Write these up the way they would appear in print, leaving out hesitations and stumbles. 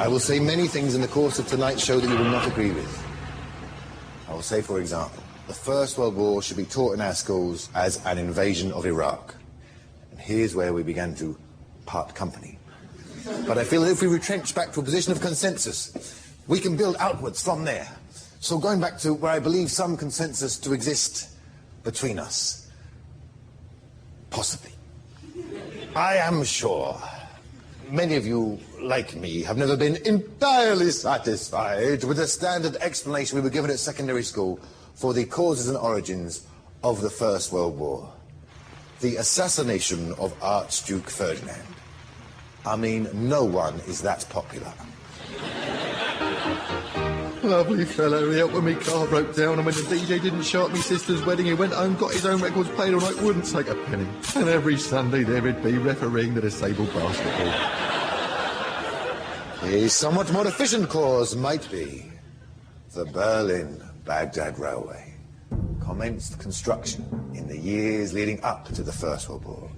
I will say many things in the course of tonight's show that you will not agree with. I will say, for example, the First World War should be taught in our schools as an invasion of Iraq. And here's where we began to part company. But I feel that if we retrench back to a position of consensus, we can build outwards from there. So going back to where I believe some consensus to exist between us. Possibly. I am sure many of you, like me, have never been entirely satisfied with the standard explanation we were given at secondary school for the causes and origins of the First World War. The assassination of Archduke Ferdinand. I mean, no one is that popular. Lovely fellow, he helped when my car broke down, and when the DJ didn't show up my sister's wedding, he went home, got his own records played all night, wouldn't take a penny. And every Sunday there he'd be refereeing the disabled basketball. A somewhat more efficient cause might be the Berlin-Baghdad Railway. Commenced construction in the years leading up to the First World War.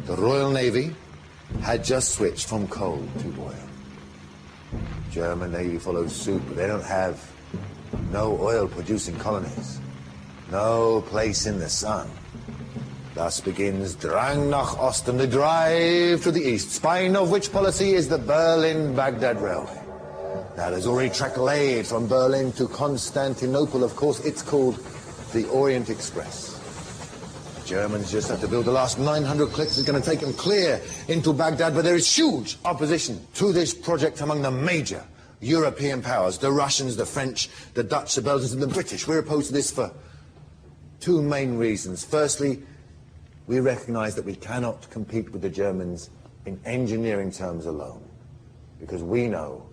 The Royal Navy had just switched from coal to oil. German Navy followed suit, but they don't have no oil-producing colonies. No place in the sun. Thus begins Drang nach Osten, the drive to the east, spine of which policy is the Berlin-Baghdad Railway. Now, there's already track laid from Berlin to Constantinople. Of course, it's called the Orient Express. The Germans just have to build the last 900 clicks. It's going to take them clear into Baghdad, but there is huge opposition to this project among the major European powers, the Russians, the French, the Dutch, the Belgians, and the British. We're opposed to this for two main reasons. Firstly, we recognize that we cannot compete with the Germans in engineering terms alone, because we know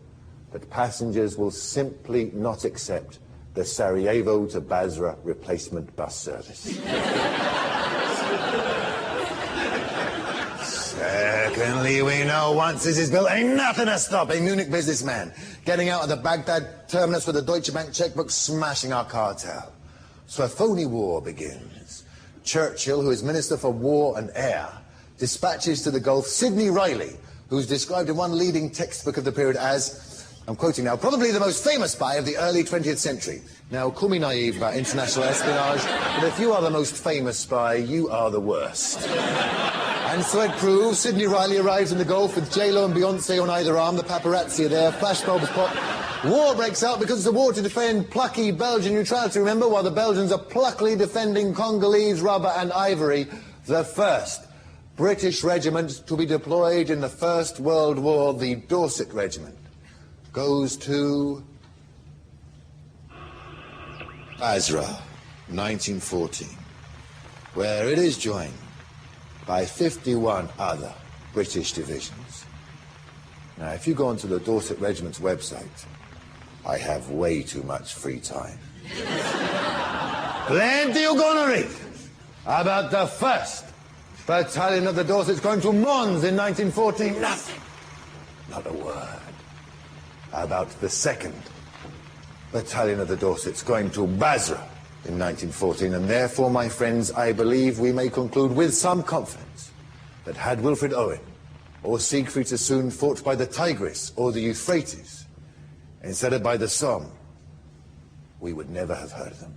that passengers will simply not accept the Sarajevo to Basra replacement bus service. Secondly, we know once this is built, ain't nothing to stop a Munich businessman getting out of the Baghdad terminus with a Deutsche Bank checkbook, smashing our cartel. So a phony war begins. Churchill, who is Minister for War and Air, dispatches to the Gulf Sidney Riley, who's described in one leading textbook of the period as, I'm quoting now, probably the most famous spy of the early 20th century. Now, call me naive about international espionage, but if you are the most famous spy, you are the worst. And so it proves, Sidney Riley arrives in the Gulf with J-Lo and Beyonce on either arm, the paparazzi are there, flashbulbs pop. War breaks out because it's a war to defend plucky Belgian neutrality, remember, while the Belgians are pluckily defending Congolese rubber and ivory, the first British regiment to be deployed in the First World War, the Dorset Regiment, goes to Basra, 1914, where it is joined by 51 other British divisions. Now, if you go onto the Dorset Regiment's website, I have way too much free time. Plenty you're gonna read about the 1st Battalion of the Dorsets going to Mons in 1914. Nothing. Not a word about the 2nd Battalion of the Dorsets going to Basra in 1914, and therefore, my friends, I believe we may conclude with some confidence that had Wilfred Owen or Siegfried Sassoon fought by the Tigris or the Euphrates instead of by the Somme, we would never have heard of them.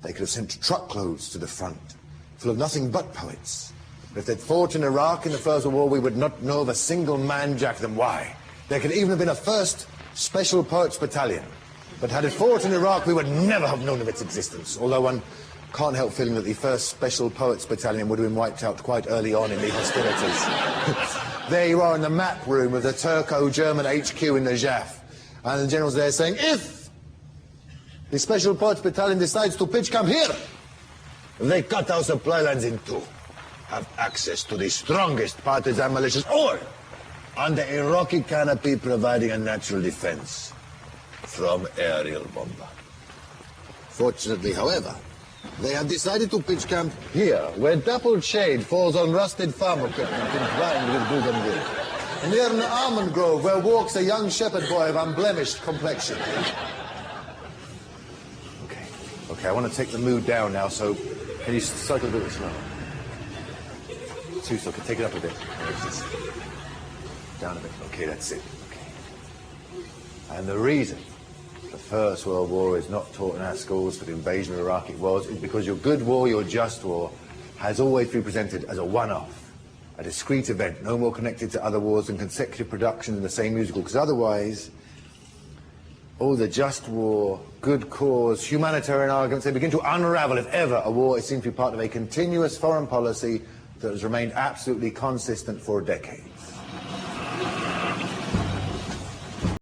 They could have sent truckloads to the front, full of nothing but poets. But if they'd fought in Iraq in the First World War, we would not know of a single man jack them. Why? There could even have been a 1st Special Poets Battalion. But had it fought in Iraq, we would never have known of its existence, although one can't help feeling that the 1st Special Poets Battalion would have been wiped out quite early on in the hostilities. There you are in the map room of the Turco-German HQ in Najaf, and the general's there saying, if the Special Poets Battalion decides to pitch camp here, they cut our supply lines in two, have access to the strongest partisan militias, or under Iraqi canopy providing a natural defense from aerial bomber. Fortunately, however, they have decided to pitch camp here, where dappled shade falls on rusted farm equipment entwined with bougainville. Near an almond grove where walks a young shepherd boy of unblemished complexion. Okay, I want to take the mood down now, so can you cycle a bit slow? Too slow, take it up a bit. Down a bit. Okay, that's it. Okay. And the reason the First World War is not taught in our schools, but the invasion of Iraq it was, is because your good war, your just war, has always been presented as a one-off, a discrete event, no more connected to other wars than consecutive production in the same musical, because otherwise, all the just war, good cause, humanitarian arguments, they begin to unravel if ever a war is seen to be part of a continuous foreign policy that has remained absolutely consistent for decades.